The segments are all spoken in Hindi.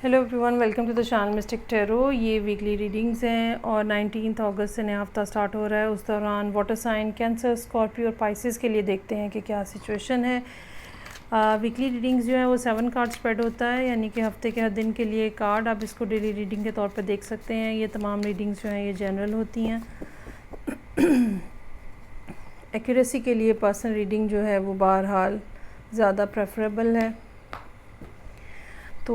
Hello everyone, welcome to the channel Mystic Tarot. ये वीकली रीडिंग्स हैं और 19 अगस्त से नया हफ्ता स्टार्ट हो रहा है। उस दौरान वाटर साइन कैंसर, स्कॉर्पियो और पाइसिस के लिए देखते हैं कि क्या सिचुएशन है। वीकली रीडिंग्स जो है वो 7 कार्ड स्प्रेड होता है, यानी कि हफ्ते के हर दिन के लिए कार्ड। आप इसको डेली रीडिंग के तौर पर देख सकते हैं। ये तमाम रीडिंग्स जो हैं ये जनरल होती हैं। एक्यूरेसी के लिए पर्सनल रीडिंग जो है वो बहरहाल ज़्यादा प्रेफरेबल है। तो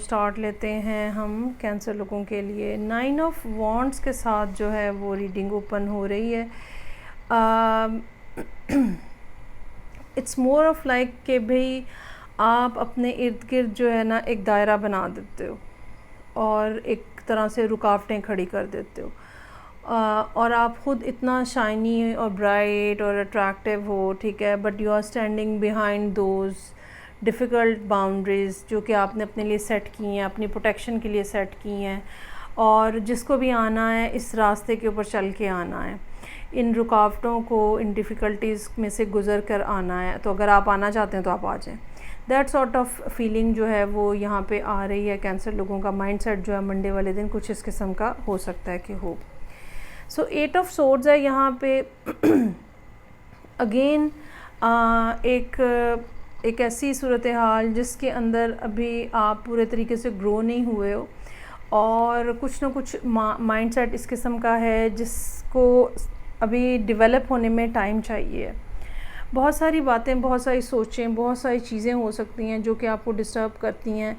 स्टार्ट लेते हैं हम कैंसर लोगों के लिए। 9 ऑफ वॉन्ड्स के साथ जो है वो रीडिंग ओपन हो रही है। इट्स मोर ऑफ लाइक कि भाई आप अपने इर्द गिर्द जो है ना एक दायरा बना देते हो और एक तरह से रुकावटें खड़ी कर देते हो। और आप ख़ुद इतना शाइनी और ब्राइट और अट्रैक्टिव हो, ठीक है, but you are standing behind those difficult boundaries जो कि आपने अपने लिए सेट की हैं, अपनी प्रोटेक्शन के लिए सेट की हैं। और जिसको भी आना है इस रास्ते के ऊपर चल के आना है, इन रुकावटों को, इन डिफ़िकल्टीज़ में से गुज़र कर आना है। तो अगर आप आना चाहते हैं तो आप आ जाएं। दैट सॉर्ट ऑफ फीलिंग जो है वो यहाँ पे आ रही है। कैंसर लोगों का माइंडसेट जो है मंडे वाले दिन कुछ इस किस्म का हो सकता है कि हो। सो 8 ऑफ सोर्ड्स है यहाँ पे। अगेन एक ऐसी सूरत हाल जिसके अंदर अभी आप पूरे तरीके से ग्रो नहीं हुए हो और कुछ ना कुछ माइंडसेट इस किस्म का है जिसको अभी डेवलप होने में टाइम चाहिए। बहुत सारी बातें, बहुत सारी सोचें, बहुत सारी चीज़ें हो सकती हैं जो कि आपको डिस्टर्ब करती हैं,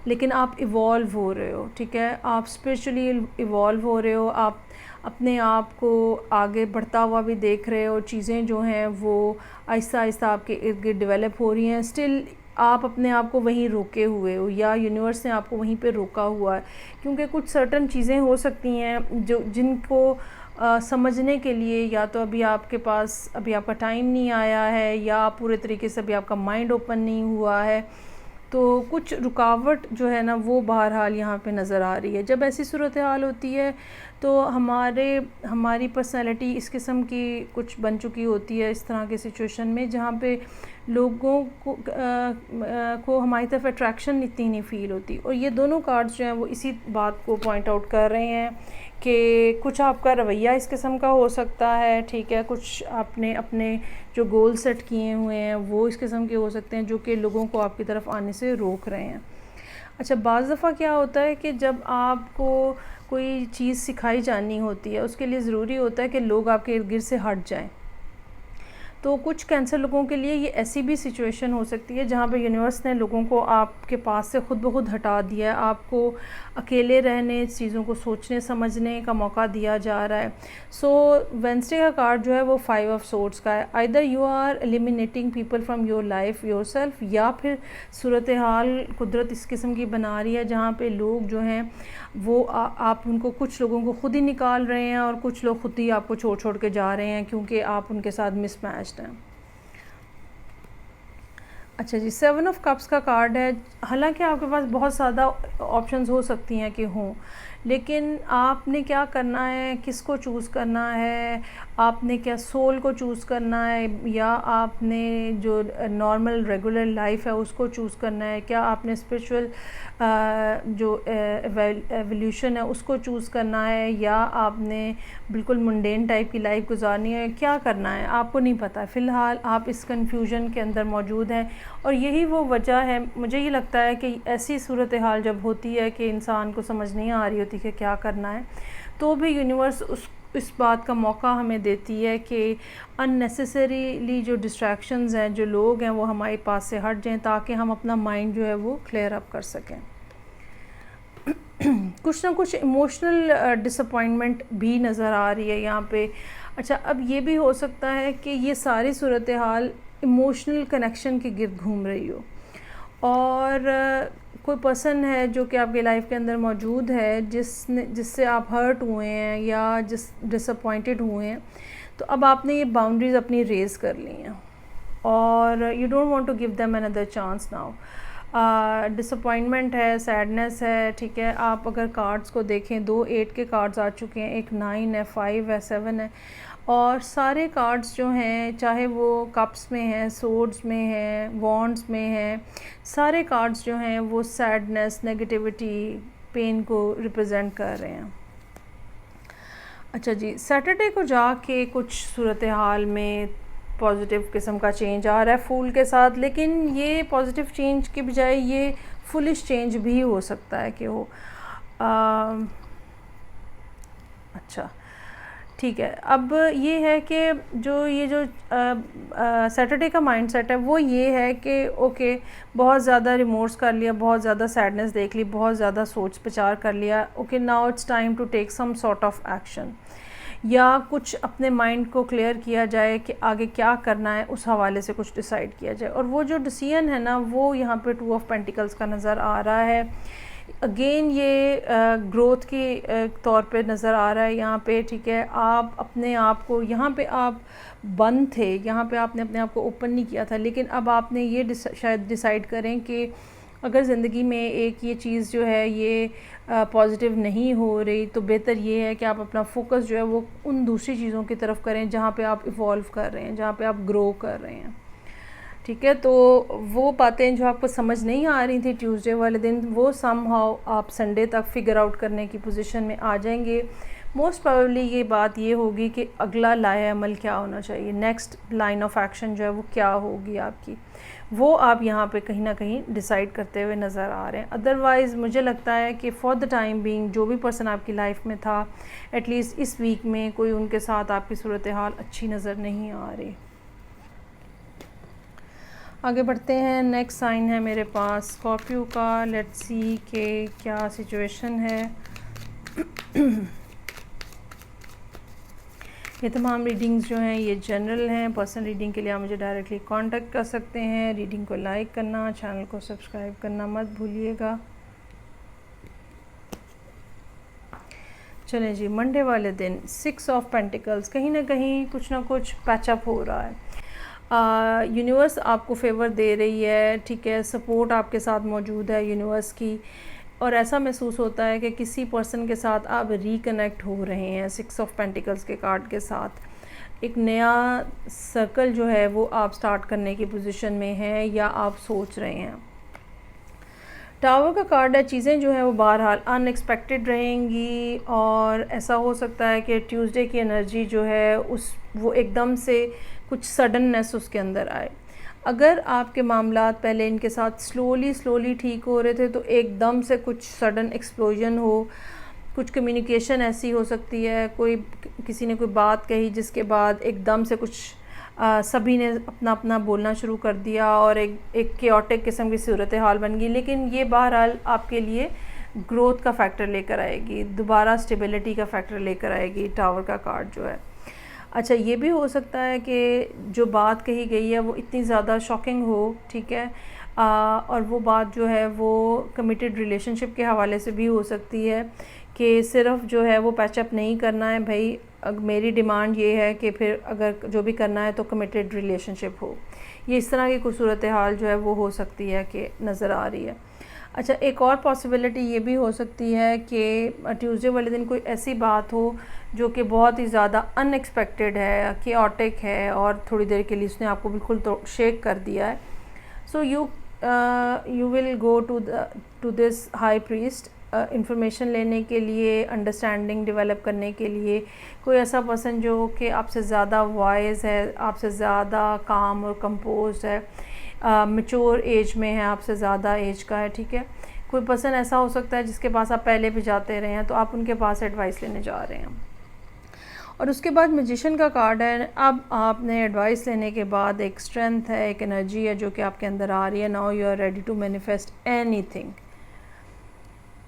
लेकिन आप इवॉल्व हो रहे हो, ठीक है, आप स्पिरिचुअली इवॉल्व हो रहे हो। आप अपने आप को आगे बढ़ता हुआ भी देख रहे हो। चीज़ें जो हैं वो आहिस्ता आहिस्ता आपके इर्द गिर्द डेवलप हो रही हैं। स्टिल आप अपने आप को वहीं रोके हुए हो या यूनिवर्स ने आपको वहीं पे रोका हुआ है, क्योंकि कुछ सर्टन चीज़ें हो सकती हैं जिनको समझने के लिए या तो अभी आपके पास अभी आपका टाइम नहीं आया है या पूरे तरीके से अभी आपका माइंड ओपन नहीं हुआ है। तो कुछ रुकावट जो है ना वो बहरहाल यहाँ पे नज़र आ रही है। जब ऐसी सूरत हाल होती है तो हमारी पर्सनैलिटी इस किस्म की कुछ बन चुकी होती है इस तरह के सिचुएशन में, जहाँ पे लोगों को हमारी तरफ अट्रैक्शन इतनी नहीं फ़ील होती। और ये दोनों कार्ड्स जो हैं वो इसी बात को पॉइंट आउट कर रहे हैं कि कुछ आपका रवैया इस किस्म का हो सकता है, ठीक है, कुछ आपने अपने जो गोल सेट किए हुए हैं वो इस किस्म के हो सकते हैं जो कि लोगों को आपकी तरफ आने से रोक रहे हैं। अच्छा, बाज़ दफ़ा क्या होता है कि जब आपको कोई चीज़ सिखाई जानी होती है उसके लिए ज़रूरी होता है कि लोग आपके इर्द गिर्द से हट जाएं। तो कुछ कैंसर लोगों के लिए ये ऐसी भी सिचुएशन हो सकती है जहाँ पे यूनिवर्स ने लोगों को आपके पास से खुद ब खुद हटा दिया है। आपको अकेले रहने, चीज़ों को सोचने समझने का मौका दिया जा रहा है। सो वेडनेसडे का कार्ड जो है वो 5 ऑफ सोर्ड्स का है। Either you are eliminating people from your life yourself, या फिर सूरत हाल कुदरत इस किस्म की बना रही है जहाँ पे लोग जो हैं वो आप उनको, कुछ लोगों को खुद ही निकाल रहे हैं और कुछ लोग खुद ही आपको छोड़ छोड़ के जा रहे हैं क्योंकि आप उनके साथ मिसमैच्ड हैं। अच्छा जी, 7 ऑफ कप्स का कार्ड है। हालांकि आपके पास बहुत ज़्यादा ऑप्शंस हो सकती हैं कि हों, लेकिन आपने क्या करना है, किसको चूज़ करना है, आपने क्या सोल को चूज़ करना है या आपने जो नॉर्मल रेगुलर लाइफ है उसको चूज़ करना है, क्या आपने स्पिरिचुअल जो एवोल्यूशन है उसको चूज़ करना है या आपने बिल्कुल मुंडेन टाइप की लाइफ गुजारनी है, क्या करना है आपको नहीं पता। फ़िलहाल आप इस कन्फ्यूजन के अंदर मौजूद हैं और यही वो वजह है, मुझे ये लगता है कि ऐसी सूरत हाल जब होती है कि इंसान को समझ नहीं आ रही होती कि क्या करना है, तो भी यूनिवर्स इस बात का मौका हमें देती है कि अननेसेसरीली जो डिस्ट्रैक्शंस हैं, जो लोग हैं, वो हमारे पास से हट जाएं ताकि हम अपना माइंड जो है वो क्लियर अप कर सकें। कुछ ना कुछ इमोशनल डिसअपॉइंटमेंट भी नज़र आ रही है यहाँ पे। अच्छा, अब ये भी हो सकता है कि ये सारी सूरत हाल इमोशनल कनेक्शन के गिर्द घूम रही हो और कोई पर्सन है जो कि आपके लाइफ के अंदर मौजूद है जिससे आप हर्ट हुए हैं या डिसअपॉइंटेड हुए हैं। तो अब आपने ये बाउंड्रीज़ अपनी रेज़ कर ली हैं और you don't want to give them another chance now. Disappointment है, सैडनेस है, ठीक है। आप अगर कार्ड्स को देखें, 2 8 के कार्ड्स आ चुके हैं, एक 9 है, 5 है, 7 है, और सारे कार्ड्स जो हैं, चाहे वो कप्स में हैं, सोर्ड्स में हैं, वॉन्ड्स में हैं, सारे कार्ड्स जो हैं वो सैडनेस, नेगेटिविटी, पेन को रिप्रेजेंट कर रहे हैं। अच्छा जी, सैटरडे को जाके कुछ सूरत हाल में पॉजिटिव किस्म का चेंज आ रहा है फूल के साथ, लेकिन ये पॉजिटिव चेंज के बजाय ये फुलिश चेंज भी हो सकता है कि हो। अच्छा ठीक है, अब ये है कि जो सैटरडे का माइंडसेट है वो ये है कि ओके, बहुत ज़्यादा रिमोर्स कर लिया, बहुत ज़्यादा सैडनेस देख ली, बहुत ज़्यादा सोच विचार कर लिया, okay now it's time to take some sort of action, या कुछ अपने माइंड को क्लियर किया जाए कि आगे क्या करना है, उस हवाले से कुछ डिसाइड किया जाए। और वो जो डिसीजन है ना, वो यहाँ पे 2 ऑफ पेंटिकल्स का नज़र आ रहा है। अगेन ये ग्रोथ के तौर पे नज़र आ रहा है यहाँ पे, ठीक है। आप अपने आप को, यहाँ पे आप बंद थे, यहाँ पे आपने अपने आप को ओपन नहीं किया था, लेकिन अब आपने ये शायद डिसाइड करें कि अगर ज़िंदगी में एक ये चीज़ जो है ये पॉजिटिव नहीं हो रही, तो बेहतर ये है कि आप अपना फोकस जो है वो उन दूसरी चीज़ों की तरफ करें जहाँ पे आप इवॉल्व कर रहे हैं, जहाँ पे आप ग्रो कर रहे हैं, ठीक है। तो वो बातें जो आपको समझ नहीं आ रही थी ट्यूसडे वाले दिन, वो समहाउ आप संडे तक फिगर आउट करने की पोजीशन में आ जाएंगे। मोस्ट प्रोबेबली ये बात ये होगी कि अगला लाए अमल क्या होना चाहिए, नेक्स्ट लाइन ऑफ एक्शन जो है वो क्या होगी आपकी, वो आप यहाँ पे कहीं ना कहीं डिसाइड करते हुए नज़र आ रहे हैं। अदरवाइज़ मुझे लगता है कि फॉर द टाइम बीइंग जो भी पर्सन आपकी लाइफ में था, एटलीस्ट इस वीक में कोई उनके साथ आपकी सूरत हाल अच्छी नज़र नहीं आ रही। आगे बढ़ते हैं, नेक्स्ट साइन है मेरे पास स्कॉर्पियो का। लेट्स सी के क्या सिचुएशन है। ये तमाम रीडिंग्स जो हैं ये जनरल हैं। पर्सनल रीडिंग के लिए आप मुझे डायरेक्टली कांटेक्ट कर सकते हैं। रीडिंग को लाइक करना, चैनल को सब्सक्राइब करना मत भूलिएगा। चलें जी, मंडे वाले दिन 6 ऑफ पेंटिकल्स, कहीं ना कहीं कुछ ना कुछ पैचअप हो रहा है। यूनिवर्स आपको फेवर दे रही है, ठीक है, सपोर्ट आपके साथ मौजूद है यूनिवर्स की, और ऐसा महसूस होता है कि किसी पर्सन के साथ आप रिकनेक्ट हो रहे हैं 6 ऑफ पेंटिकल्स के कार्ड के साथ। एक नया सर्कल जो है वो आप स्टार्ट करने की पोजीशन में हैं या आप सोच रहे हैं। टावर का कार्ड है, चीज़ें जो है वो बहरहाल अनएक्सपेक्टेड रहेंगी, और ऐसा हो सकता है कि ट्यूसडे की एनर्जी जो है वो एकदम से कुछ सडननेस उसके अंदर आए। अगर आपके मामलात पहले इनके साथ स्लोली ठीक हो रहे थे, तो एकदम से कुछ सडन एक्सप्लोजन हो, कुछ कम्युनिकेशन ऐसी हो सकती है, किसी ने कोई बात कही जिसके बाद एकदम से कुछ सभी ने अपना अपना बोलना शुरू कर दिया और एक केओटिक किस्म की सूरत हाल बन गई। लेकिन ये बहरहाल आपके लिए ग्रोथ का फैक्टर लेकर आएगी, दोबारा स्टेबिलिटी का फैक्टर लेकर आएगी टावर का कार्ड जो है। अच्छा, ये भी हो सकता है कि जो बात कही गई है वो इतनी ज़्यादा शॉकिंग हो, ठीक है, और वो बात जो है वो कमिटेड रिलेशनशिप के हवाले से भी हो सकती है कि सिर्फ जो है वो पैचअप नहीं करना है भाई, मेरी डिमांड ये है कि फिर अगर जो भी करना है तो कमिटेड रिलेशनशिप हो। ये इस तरह की कुछ सूरत हाल जो है वो हो सकती है कि नज़र आ रही है। अच्छा, एक और पॉसिबिलिटी ये भी हो सकती है कि ट्यूसडे वाले दिन कोई ऐसी बात हो जो कि बहुत ही ज़्यादा अनएक्सपेक्टेड है, केओटिक है, और थोड़ी देर के लिए उसने आपको बिल्कुल तो शेक कर दिया है। So you will go to this high priest information लेने के लिए, अंडरस्टैंडिंग डेवलप करने के लिए। कोई ऐसा पर्सन जो कि आपसे ज़्यादा वाइज है, आपसे ज़्यादा काम और कंपोज है, मैच्योर एज में है, आपसे ज़्यादा एज का है, ठीक है। कोई पर्सन ऐसा हो सकता है जिसके पास आप पहले भी जाते रहे हैं, तो आप उनके पास एडवाइस लेने जा रहे हैं। और उसके बाद मैजिशियन का कार्ड है। अब आपने एडवाइस लेने के बाद एक स्ट्रेंथ है, एक एनर्जी है जो कि आपके अंदर आ रही है। Now you are ready to manifest anything.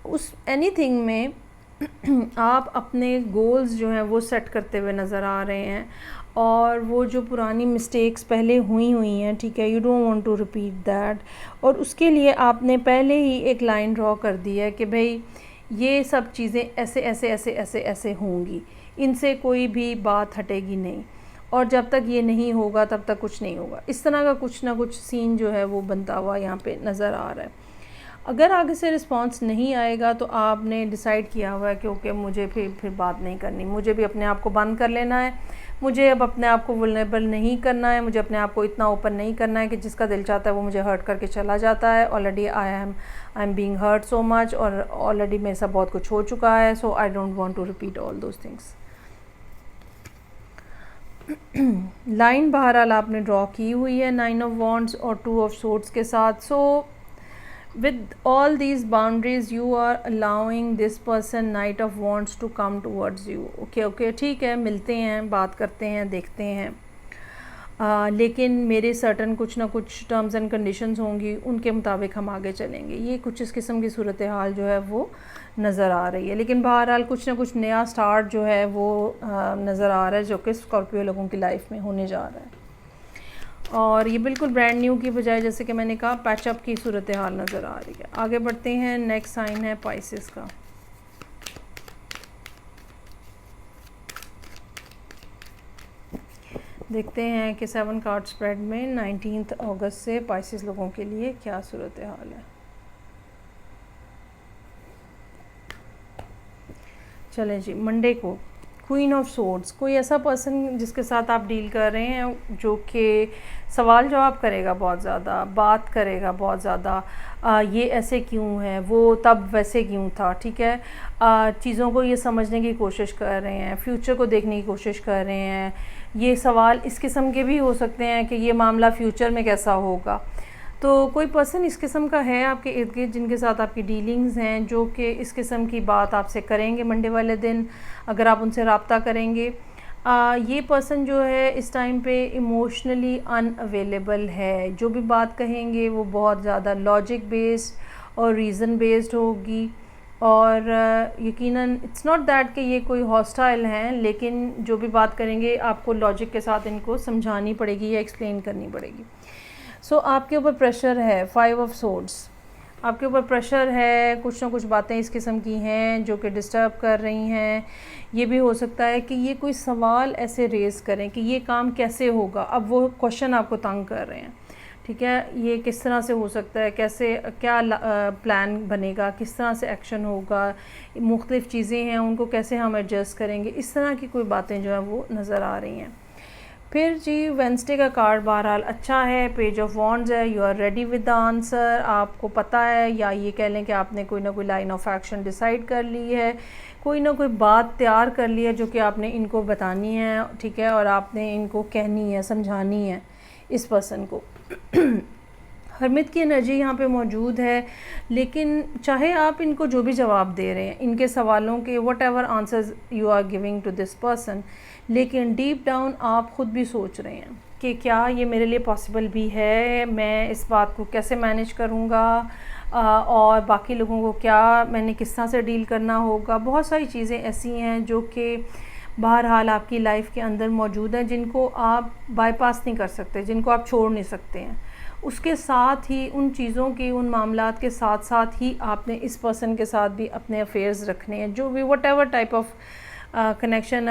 उस एनीथिंग में आप अपने गोल्स जो हैं वो सेट करते हुए नज़र आ रहे हैं, और वो जो पुरानी मिस्टेक्स पहले हुई हैं, ठीक है, you don't want to repeat that. और उसके लिए आपने पहले ही एक लाइन ड्रॉ कर दी है कि भाई ये सब चीज़ें ऐसे ऐसे ऐसे ऐसे ऐसे होंगी, इनसे कोई भी बात हटेगी नहीं। और जब तक ये नहीं होगा तब तक कुछ नहीं होगा। इस तरह का कुछ ना कुछ सीन जो है वो बनता हुआ यहाँ पे नज़र आ रहा है। अगर आगे से रिस्पांस नहीं आएगा तो आपने डिसाइड किया हुआ है कि ओके मुझे फिर बात नहीं करनी, मुझे भी अपने आप को बंद कर लेना है, मुझे अब अपने आप को वल्नरेबल नहीं करना है, मुझे अपने आप को इतना ओपन नहीं करना है कि जिसका दिल चाहता है वो मुझे हर्ट करके चला जाता है। Already I am being hurt so much, और ऑलरेडी मेरे साथ बहुत कुछ हो चुका है, so I don't want to repeat all those things. Line बहरहाल आपने ड्रॉ की हुई है 9 ऑफ वॉन्ड्स और 2 ऑफ सोर्ड्स के साथ। सो with all these boundaries you are allowing this person Knight of Wands to come towards you। okay ठीक है, मिलते हैं, बात करते हैं, देखते हैं, लेकिन मेरे सर्टन कुछ ना कुछ टर्म्स एंड कंडीशंस होंगी, उनके मुताबिक हम आगे चलेंगे। ये कुछ इस किस्म की सूरत हाल जो है वो नज़र आ रही है। लेकिन बहरहाल कुछ ना कुछ नया स्टार्ट जो है वो नज़र आ रहा है, जो कि स्कॉर्पियो लोगों की लाइफ में होने जा रहा है। और ये बिल्कुल ब्रांड न्यू की बजाय जैसे कि मैंने कहा पैचअप की सूरत हाल नज़र आ रही है। आगे बढ़ते हैं, नेक्स्ट साइन है पाइसेस का। देखते हैं कि 7 कार्ड स्प्रेड में 19 अगस्त से पाइसेस लोगों के लिए क्या सूरत हाल है। चलें जी, मंडे को क्वीन ऑफ सोर्ड्स, कोई ऐसा पर्सन जिसके साथ आप डील कर रहे हैं जो कि सवाल जवाब करेगा बहुत ज़्यादा, बात करेगा बहुत ज़्यादा, ये ऐसे क्यों है, वो तब वैसे क्यों था, ठीक है, चीज़ों को ये समझने की कोशिश कर रहे हैं, फ्यूचर को देखने की कोशिश कर रहे हैं। ये सवाल इस किस्म के भी हो सकते हैं कि ये मामला फ्यूचर में कैसा होगा। तो कोई पर्सन इस किस्म का है आपके इर्द गिर्द जिनके साथ आपकी डीलिंग्स हैं, जो कि इस किस्म की बात आपसे करेंगे मंडे वाले दिन, अगर आप उनसे रब्ता करेंगे। ये पर्सन जो है इस टाइम पे इमोशनली अनअवेलेबल है, जो भी बात कहेंगे वो बहुत ज़्यादा लॉजिक बेस्ड और रीज़न बेस्ड होगी। और यकीनन इट्स नॉट दैट कि ये कोई हॉस्टाइल हैं, लेकिन जो भी बात करेंगे आपको लॉजिक के साथ इनको समझानी पड़ेगी या एक्सप्लेन करनी पड़ेगी। सो आपके ऊपर प्रेशर है, 5 ऑफ सोर्ड्स, आपके ऊपर प्रेशर है, कुछ ना कुछ बातें इस किस्म की हैं जो कि डिस्टर्ब कर रही हैं। ये भी हो सकता है कि ये कोई सवाल ऐसे रेज़ करें कि ये काम कैसे होगा, अब वो क्वेश्चन आपको तंग कर रहे हैं, ठीक है, ये किस तरह से हो सकता है, कैसे क्या प्लान बनेगा, किस तरह से एक्शन होगा, मुख्तलिफ़ चीज़ें हैं उनको कैसे हम एडजस्ट करेंगे, इस तरह की कोई बातें जो है वो नज़र आ रही हैं। फिर जी वेंसडे का कार्ड बहरहाल अच्छा है, पेज ऑफ वॉन्ड्स है, you are ready with the answer, आपको पता है, या ये कह लें कि आपने कोई ना कोई लाइन ऑफ एक्शन डिसाइड कर ली है, कोई ना कोई बात तैयार कर ली है जो कि आपने इनको बतानी है, ठीक है, और आपने इनको कहनी है, समझानी है इस पर्सन को। हरमित की एनर्जी यहाँ पे मौजूद है, लेकिन चाहे आप इनको जो भी जवाब दे रहे हैं, इनके सवालों के whatever answers you are giving to this person, लेकिन डीप डाउन आप ख़ुद भी सोच रहे हैं कि क्या ये मेरे लिए पॉसिबल भी है, मैं इस बात को कैसे मैनेज करूँगा, और बाकी लोगों को क्या मैंने किस तरह से डील करना होगा। बहुत सारी चीज़ें ऐसी हैं जो कि बहरहाल आपकी लाइफ के अंदर मौजूद हैं, जिनको आप बाईपास नहीं कर सकते, जिनको आप छोड़ नहीं सकते हैं। उसके साथ ही उन चीज़ों की, उन मामलात के साथ साथ ही आपने इस पर्सन के साथ भी अपने अफेयर्स रखने हैं, जो भी what ever type of connection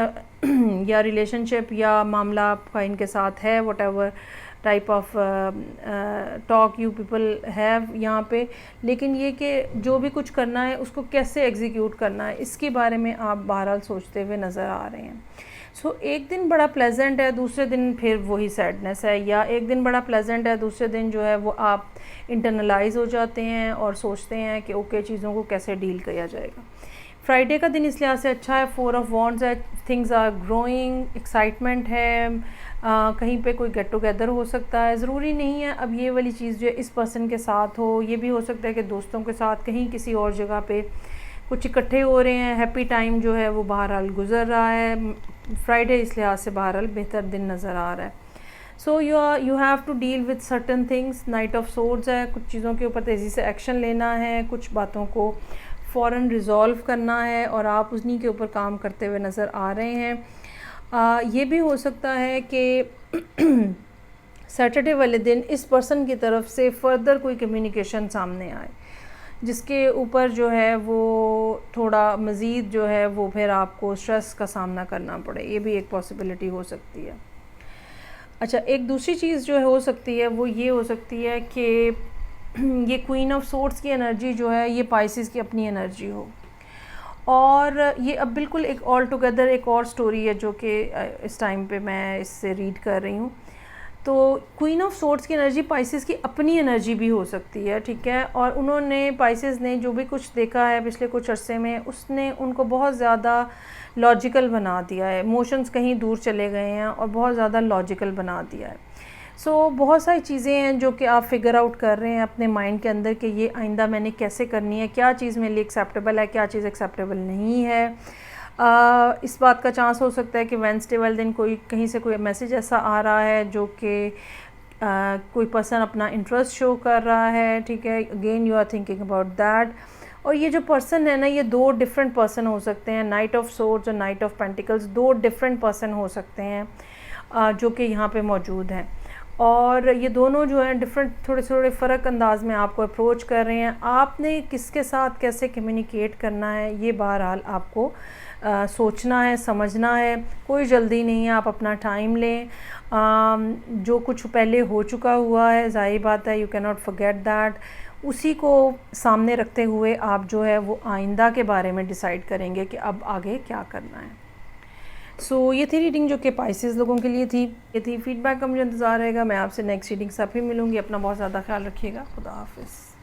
या रिलेशनशिप या मामला आपका इनके साथ है, what ever type of talk you people have यहाँ पे। लेकिन ये कि जो भी कुछ करना है उसको कैसे एग्जीक्यूट करना है, इसके बारे में आप बहरहाल सोचते हुए नज़र आ रहे हैं। सो एक दिन बड़ा प्लेजेंट है, दूसरे दिन फिर वही सैडनेस है, या एक दिन बड़ा प्लेजेंट है, दूसरे दिन जो है वो आप इंटरनलाइज हो जाते हैं और सोचते हैं कि ओके चीज़ों को कैसे डील किया जाएगा। फ्राइडे का दिन इस लिहाज से अच्छा है, 4 ऑफ वॉन्ड्स है, थिंग्स आर ग्रोइंग, एक्साइटमेंट है, कहीं पे कोई गेट टुगेदर हो सकता है, ज़रूरी नहीं है अब ये वाली चीज़ जो है इस पर्सन के साथ हो, ये भी हो सकता है कि दोस्तों के साथ कहीं किसी और जगह पे कुछ इकट्ठे हो रहे हैं, हैप्पी टाइम जो है वो बहरहाल गुजर रहा है। फ्राइडे इस लिहाज से बहरहाल बेहतर दिन नज़र आ रहा है। So you have to deal with certain things, knight of swords है, कुछ चीज़ों के ऊपर तेज़ी से एक्शन लेना है, कुछ बातों को फ़ौरन रिज़ॉल्व करना है, और आप उन्हीं के ऊपर काम करते हुए नज़र आ रहे हैं। ये भी हो सकता है कि सैटरडे वाले दिन इस पर्सन की तरफ से फ़र्दर कोई कम्युनिकेशन सामने आए, जिसके ऊपर जो है वो थोड़ा मज़ीद जो है वो फिर आपको स्ट्रेस का सामना करना पड़े, ये भी एक पॉसिबिलिटी हो सकती है। अच्छा, एक दूसरी चीज़ जो है हो सकती है वो ये हो सकती है कि ये क्वीन ऑफ सोर्ड्स की एनर्जी जो है ये पाइसेस की अपनी एनर्जी हो, और ये अब बिल्कुल एक ऑल टुगेदर एक और स्टोरी है जो कि इस टाइम पे मैं इससे रीड कर रही हूँ। तो क्वीन ऑफ सोर्ड्स की एनर्जी पाइसेस की अपनी एनर्जी भी हो सकती है, ठीक है। और उन्होंने पाइसेस ने जो भी कुछ देखा है पिछले कुछ अरसे में, उसने उनको बहुत ज़्यादा लॉजिकल बना दिया है, इमोशंस कहीं दूर चले गए हैं और बहुत ज़्यादा लॉजिकल बना दिया है। सो बहुत सारी चीज़ें हैं जो कि आप फिगर आउट कर रहे हैं अपने माइंड के अंदर कि ये आइंदा मैंने कैसे करनी है, क्या चीज़ मेरे लिए एक्सेप्टेबल है, क्या चीज़ एक्सेप्टेबल नहीं है। इस बात का चांस हो सकता है कि वेडनेसडे वाले दिन कोई कहीं से कोई मैसेज ऐसा आ रहा है जो कि कोई पर्सन अपना इंटरेस्ट शो कर रहा है, ठीक है। Again you are thinking about that. और ये जो पर्सन है ना, ये दो डिफरेंट पर्सन हो सकते हैं, नाइट ऑफ सोर्ड्स और नाइट ऑफ पेंटिकल्स, दो डिफरेंट पर्सन हो सकते हैं जो कि यहाँ पे मौजूद हैं। और ये दोनों जो हैं डिफरेंट थोड़े थोड़े फ़र्क अंदाज में आपको अप्रोच कर रहे हैं। आपने किसके साथ कैसे कम्युनिकेट करना है ये बहरहाल आपको सोचना है, समझना है। कोई जल्दी नहीं है, आप अपना टाइम लें। जो कुछ पहले हो चुका हुआ है, ज़ाहिर बात है, you can not forget that. उसी को सामने रखते हुए आप जो है वो आइंदा के बारे में डिसाइड करेंगे कि अब आगे क्या करना है। सो ये थी रीडिंग जो कि पाइसेस लोगों के लिए थी। ये थी फीडबैक का मुझे इंतज़ार रहेगा। मैं आपसे नेक्स्ट रीडिंग से फिर मिलूँगी। अपना बहुत ज़्यादा ख्याल रखिएगा। खुदा हाफिज़।